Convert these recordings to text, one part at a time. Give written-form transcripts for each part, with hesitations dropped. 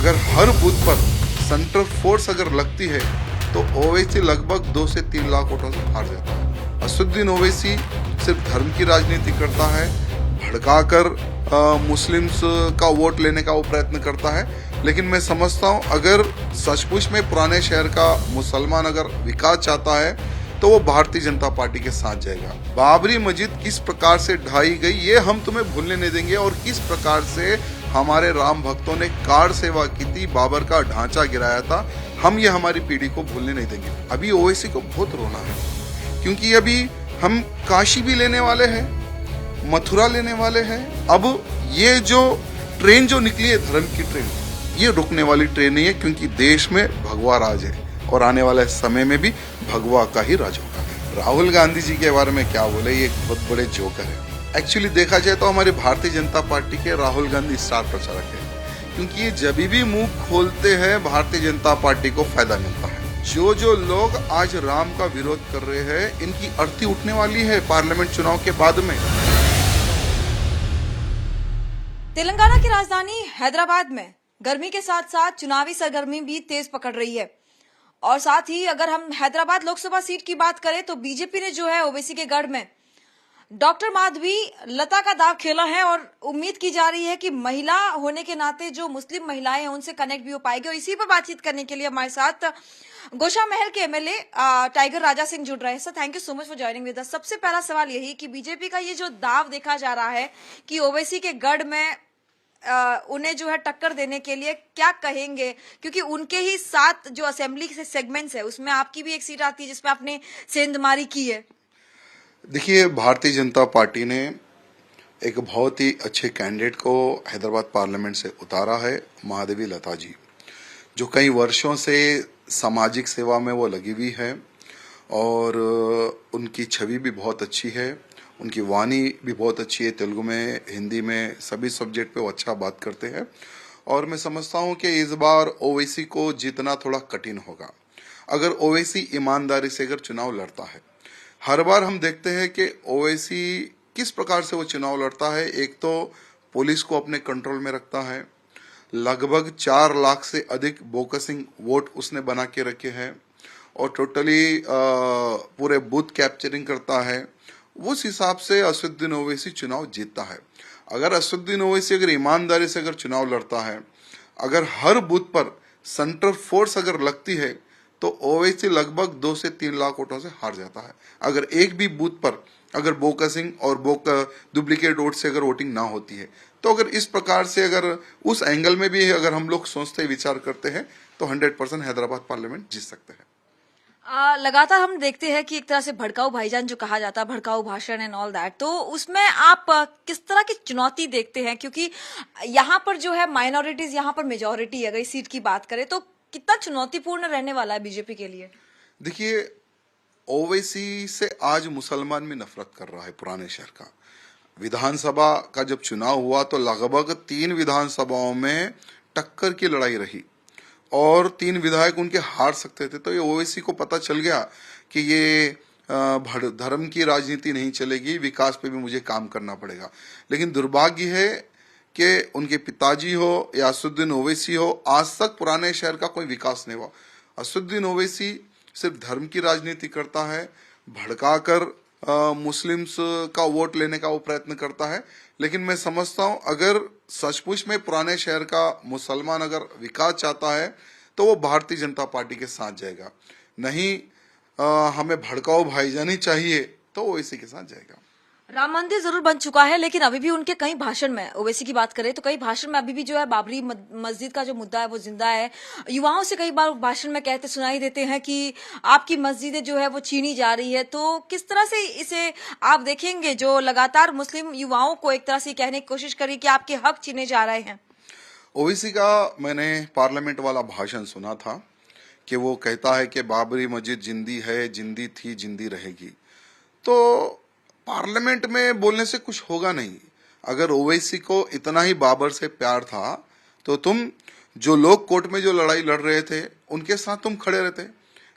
अगर हर बूथ पर central force अगर लगती है तो ओवैसी लगभग 2 से 3 लाख वोटों से हार जाता है। असदुद्दीन ओवैसी सिर्फ धर्म की राजनीति करता है, भड़काकर मुस्लिम्स का वोट लेने का वो प्रयत्न करता है। लेकिन मैं समझता हूँ अगर सचमुच में पुराने शहर का मुसलमान अगर विकास चाहता है तो वो भारतीय जनता पार्टी के साथ जाएगा। बाबरी मस्जिद किस प्रकार से ढाई गई ये हम तुम्हें भूलने नहीं देंगे, और किस प्रकार से हमारे राम भक्तों ने कार सेवा की थी, बाबर का ढांचा गिराया था, हम ये हमारी पीढ़ी को भूलने नहीं देंगे। अभी ओवैसी को बहुत रोना है, क्योंकि अभी हम काशी भी लेने वाले हैं, मथुरा लेने वाले हैं। अब ये जो ट्रेन जो निकली है धर्म की ट्रेन, ये रुकने वाली ट्रेन नहीं है, क्योंकि देश में भगवा राज है और आने वाले समय में भी भगवा का ही राज होगा। राहुल गांधी जी के बारे में क्या बोले, ये एक बहुत बड़े जोकर है। एक्चुअली देखा जाए तो हमारी भारतीय जनता पार्टी के राहुल गांधी स्टार प्रचारक है, क्योंकि ये जब भी मुंह खोलते हैं भारतीय जनता पार्टी को फायदा मिलता है। जो लोग आज राम का विरोध कर रहे हैं, इनकी अर्थी उठने वाली है पार्लियामेंट चुनाव के बाद में। तेलंगाना की राजधानी हैदराबाद में गर्मी के साथ साथ चुनावी सरगर्मी भी तेज पकड़ रही है। और साथ ही अगर हम हैदराबाद लोकसभा सीट की बात करें तो बीजेपी ने जो है ओवैसी के गढ़ में डॉक्टर माधवी लता का दाव खेला है, और उम्मीद की जा रही है कि महिला होने के नाते जो मुस्लिम महिलाएं हैं उनसे कनेक्ट भी हो पाएगी। और इसी पर बातचीत करने के लिए हमारे साथ गोशा महल के एमएलए टाइगर राजा सिंह जुड़ रहे हैं। Sir, thank you so much for joining with us. सबसे पहला सवाल यही कि बीजेपी का ये जो दाव देखा जा रहा है कि ओवैसी के गढ़ में उन्हें जो है टक्कर देने के लिए क्या कहेंगे, क्योंकि उनके ही 7 जो असेंबली से सेगमेंट्स है उसमें आपकी भी एक सीट आती है जिसमें आपने सेंधमारी की है। देखिए, भारतीय जनता पार्टी ने एक बहुत ही अच्छे कैंडिडेट को हैदराबाद पार्लियामेंट से उतारा है, महादेवी लता जी, जो कई वर्षों से सामाजिक सेवा में वो लगी हुई है और उनकी छवि भी बहुत अच्छी है, उनकी वाणी भी बहुत अच्छी है। तेलुगु में, हिंदी में, सभी सब्जेक्ट पे वो अच्छा बात करते हैं। और मैं समझता हूँ कि इस बार ओवैसी को जीतना थोड़ा कठिन होगा, अगर ओवैसी ईमानदारी से अगर चुनाव लड़ता है। हर बार हम देखते हैं कि ओवैसी किस प्रकार से वो चुनाव लड़ता है। एक तो पुलिस को अपने कंट्रोल में रखता है, लगभग 4 लाख से अधिक बोकसिंग वोट उसने बना के रखे हैं, और टोटली पूरे बूथ कैप्चरिंग करता है। उस हिसाब से असदुद्दीन ओवैसी चुनाव जीतता है। अगर असदुद्दीन ओवैसी अगर ईमानदारी से अगर चुनाव लड़ता है, अगर हर बूथ पर सेंट्रल फोर्स अगर लगती है तो ओवैसी लगभग 2 से 3 लाख वोटों से हार जाता है। अगर एक भी बूथ पर अगर बोकसिंग और डुप्लीकेट वोट से अगर वोटिंग ना होती है, तो अगर इस प्रकार से अगर उस एंगल में भी अगर हम लोग सोचते विचार करते हैं तो 100% हैदराबाद पार्लियामेंट जीत सकते हैं। लगातार हम देखते हैं कि एक तरह से भड़काऊ भाईजान जो कहा जाता है, भड़काऊ भाषण एंड ऑल दैट, तो उसमें आप किस तरह की चुनौती देखते हैं, क्योंकि यहाँ पर जो है माइनॉरिटीज, यहाँ पर मेजोरिटी, अगर इस सीट की बात करें तो कितना चुनौतीपूर्ण रहने वाला है बीजेपी के लिए? देखिए, ओवैसी से आज मुसलमान भी नफरत कर रहा है पुराने शहर का। विधानसभा का जब चुनाव हुआ तो लगभग 3 विधानसभाओं में टक्कर की लड़ाई रही और 3 विधायक उनके हार सकते थे। तो ये ओवैसी को पता चल गया कि ये धर्म की राजनीति नहीं चलेगी, विकास पे भी मुझे काम करना पड़ेगा। लेकिन दुर्भाग्य है कि उनके पिताजी हो या असदुद्दीन ओवैसी हो, आज तक पुराने शहर का कोई विकास नहीं हुआ। असदुद्दीन ओवैसी सिर्फ धर्म की राजनीति करता है, भड़काकर मुस्लिम्स का वोट लेने का वो प्रयत्न करता है। लेकिन मैं समझता हूँ अगर सचमुच में पुराने शहर का मुसलमान अगर विकास चाहता है तो वो भारतीय जनता पार्टी के साथ जाएगा। नहीं हमें भड़काऊ भाईजानी चाहिए तो वो इसी के साथ जाएगा। राम मंदिर जरूर बन चुका है, लेकिन अभी भी उनके कई भाषण में, ओवैसी की बात करें तो कई भाषण में अभी भी जो है बाबरी मस्जिद का जो मुद्दा है वो जिंदा है। युवाओं से कई बार भाषण में कहते सुनाई देते हैं कि आपकी मस्जिदें जो है वो छीनी जा रही है। तो किस तरह से इसे आप देखेंगे, जो लगातार मुस्लिम युवाओं को एक तरह से कहने की कोशिश करी कि आपके हक छीने जा रहे हैं? ओवैसी का मैंने पार्लियामेंट वाला भाषण सुना था कि वो कहता है कि बाबरी मस्जिद जिंदी है, जिंदी थी, जिंदी रहेगी। तो पार्लियामेंट में बोलने से कुछ होगा नहीं। अगर ओवैसी को इतना ही बाबर से प्यार था तो तुम जो लोग कोर्ट में जो लड़ाई लड़ रहे थे उनके साथ तुम खड़े रहते,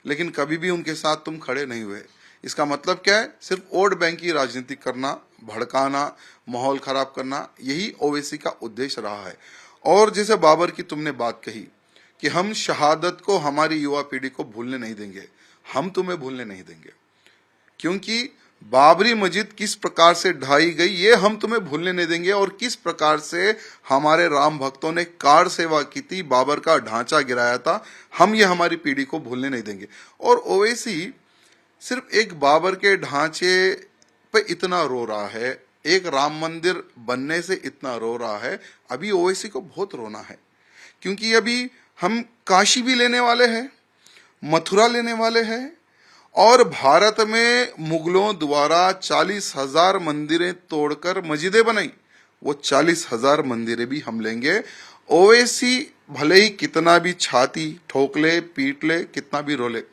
लेकिन कभी भी उनके साथ तुम खड़े नहीं हुए। इसका मतलब क्या है? सिर्फ वोट बैंक की राजनीति करना, भड़काना, माहौल खराब करना, यही ओवैसी का उद्देश्य रहा है। और जैसे बाबर की तुमने बात कही कि हम शहादत को हमारी युवा पीढ़ी को भूलने नहीं देंगे, हम तुम्हें भूलने नहीं देंगे, क्योंकि बाबरी मस्जिद किस प्रकार से ढाई गई ये हम तुम्हें भूलने नहीं देंगे, और किस प्रकार से हमारे राम भक्तों ने कार सेवा की थी, बाबर का ढांचा गिराया था, हम ये हमारी पीढ़ी को भूलने नहीं देंगे। और ओवैसी सिर्फ एक बाबर के ढांचे पे इतना रो रहा है, एक राम मंदिर बनने से इतना रो रहा है, अभी ओवैसी को बहुत रोना है, क्योंकि अभी हम काशी भी लेने वाले हैं, मथुरा लेने वाले हैं, और भारत में मुगलों द्वारा 40,000 मंदिरें तोड़कर मस्जिदें बनाई, वो 40,000 मंदिरें भी हम लेंगे। ओवैसी भले ही कितना भी छाती ठोक ले, पीट ले, कितना भी रोले,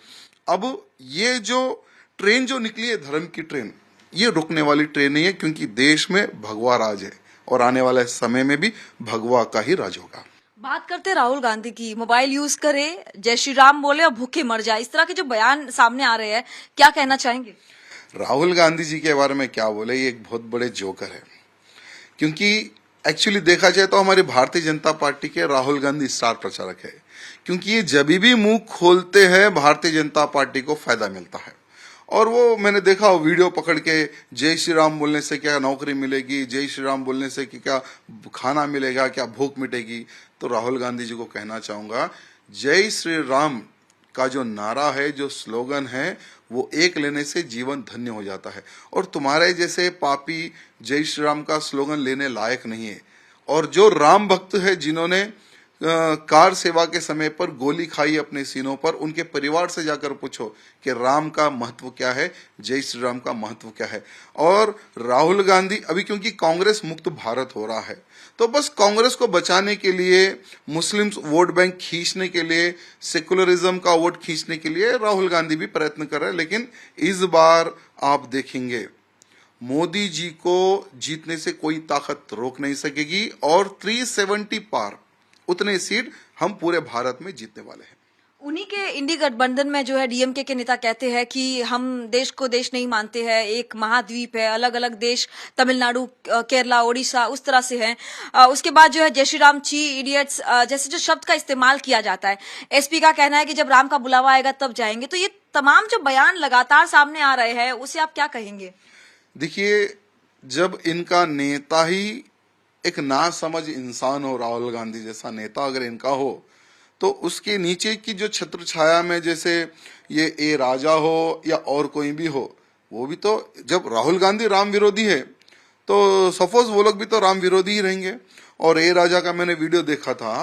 अब ये जो ट्रेन जो निकली है धर्म की ट्रेन, ये रुकने वाली ट्रेन नहीं है, क्योंकि देश में भगवा राज है और आने वाले समय में भी भगवा का ही राज होगा। बात करते राहुल गांधी की, मोबाइल यूज करे, जय श्री राम बोले और भूखे मर जाए, इस तरह के जो बयान सामने आ रहे हैं, क्या कहना चाहेंगे? राहुल गांधी जी के बारे में क्या बोले, ये एक बहुत बड़े जोकर है, क्योंकि एक्चुअली देखा जाए तो हमारी भारतीय जनता पार्टी के राहुल गांधी स्टार प्रचारक है, क्योंकि ये जब भी मुंह खोलते हैं भारतीय जनता पार्टी को फायदा मिलता है। और वो मैंने देखा वो वीडियो पकड़ के जय श्री राम बोलने से क्या नौकरी मिलेगी, जय श्री राम बोलने से कि क्या खाना मिलेगा, क्या भूख मिटेगी। तो राहुल गांधी जी को कहना चाहूंगा, जय श्री राम का जो नारा है, जो स्लोगन है, वो एक लेने से जीवन धन्य हो जाता है, और तुम्हारे जैसे पापी जय श्री राम का स्लोगन लेने लायक नहीं है। और जो राम भक्त है, जिन्होंने कार सेवा के समय पर गोली खाई अपने सीनों पर, उनके परिवार से जाकर पूछो कि राम का महत्व क्या है, जय श्री राम का महत्व क्या है। और राहुल गांधी अभी क्योंकि कांग्रेस मुक्त भारत हो रहा है, तो बस कांग्रेस को बचाने के लिए, मुस्लिम वोट बैंक खींचने के लिए, सेकुलरिज्म का वोट खींचने के लिए राहुल गांधी भी प्रयत्न कर रहे हैं। लेकिन इस बार आप देखेंगे मोदी जी को जीतने से कोई ताकत रोक नहीं सकेगी, और 370 पार उतने सीट हम पूरे भारत में जीतने वाले हैं। उन्हीं के इंडी गठबंधन में जो है डीएमके के नेता कहते हैं कि हम देश को देश नहीं मानते हैं, एक महाद्वीप है, अलग अलग देश तमिलनाडु, केरला, ओडिशा उस तरह से है। उसके बाद जो है जय श्री राम, ची इडियट्स जैसे जो शब्द का इस्तेमाल किया जाता है। एसपी का कहना है कि जब राम का बुलावा आएगा तब जाएंगे। तो ये तमाम जो बयान लगातार सामने आ रहे हैं, उसे आप क्या कहेंगे? देखिए, जब इनका नेता ही एक नासमझ इंसान हो, राहुल गांधी जैसा नेता अगर इनका हो, तो उसके नीचे की जो छत्र छाया में जैसे ये ए राजा हो या और कोई भी हो, वो भी तो, जब राहुल गांधी राम विरोधी है तो सपोज वो लोग भी तो राम विरोधी ही रहेंगे। और ए राजा का मैंने वीडियो देखा था,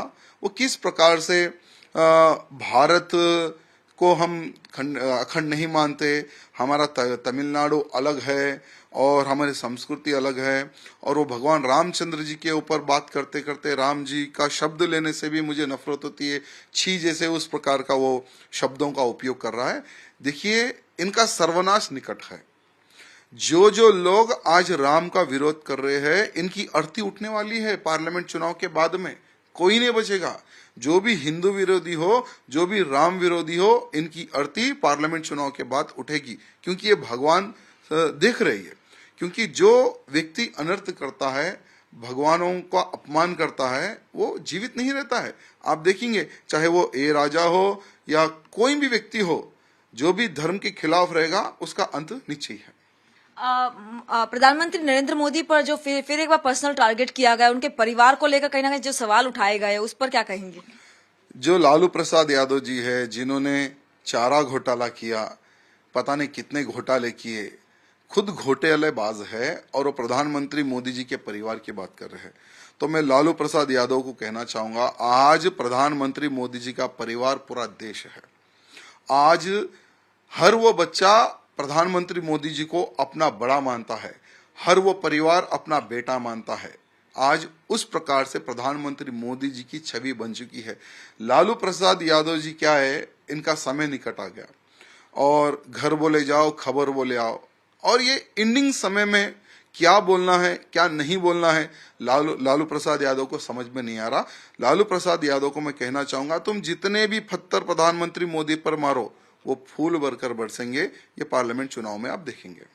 वो किस प्रकार से भारत को हम अखंड नहीं मानते, हमारा तमिलनाडु अलग है और हमारी संस्कृति अलग है, और वो भगवान रामचंद्र जी के ऊपर बात करते करते राम जी का शब्द लेने से भी मुझे नफरत होती है, छी जैसे उस प्रकार का वो शब्दों का उपयोग कर रहा है। देखिए, इनका सर्वनाश निकट है। जो जो लोग आज राम का विरोध कर रहे हैं, इनकी अर्थी उठने वाली है पार्लियामेंट चुनाव के बाद में, कोई नहीं बचेगा। जो भी हिंदू विरोधी हो, जो भी राम विरोधी हो, इनकी अर्थी पार्लियामेंट चुनाव के बाद उठेगी, क्योंकि ये भगवान देख रही है। क्योंकि जो व्यक्ति अनर्थ करता है, भगवानों का अपमान करता है, वो जीवित नहीं रहता है। आप देखेंगे, चाहे वो ए राजा हो या कोई भी व्यक्ति हो, जो भी धर्म के खिलाफ रहेगा उसका अंत निश्चय है। प्रधानमंत्री नरेंद्र मोदी पर जो फिर एक बार पर्सनल टारगेट किया गया, उनके परिवार को लेकर कहीं ना कहीं जो सवाल उठाए गए, उस पर क्या कहेंगे? जो लालू प्रसाद यादव जी है, जिन्होंने चारा घोटाला किया, पता नहीं कितने घोटाले किए, खुद घोटालेबाज है, और वो प्रधानमंत्री मोदी जी के परिवार की बात कर रहे हैं। तो मैं लालू प्रसाद यादव को कहना चाहूंगा, आज प्रधानमंत्री मोदी जी का परिवार पूरा देश है। आज हर वो बच्चा प्रधानमंत्री मोदी जी को अपना बड़ा मानता है, हर वो परिवार अपना बेटा मानता है। आज उस प्रकार से प्रधानमंत्री मोदी जी की छवि बन चुकी है। लालू प्रसाद यादव जी क्या है, इनका समय निकट आ गया, और घर बोले जाओ, खबर बोले आओ, और ये एंडिंग समय में क्या बोलना है, क्या नहीं बोलना है, लालू प्रसाद यादव को समझ में नहीं आ रहा। लालू प्रसाद यादव को मैं कहना चाहूंगा, तुम जितने भी पत्थर प्रधानमंत्री मोदी पर मारो, वो फूल भरकर बरसेंगे। ये पार्लियामेंट चुनाव में आप देखेंगे।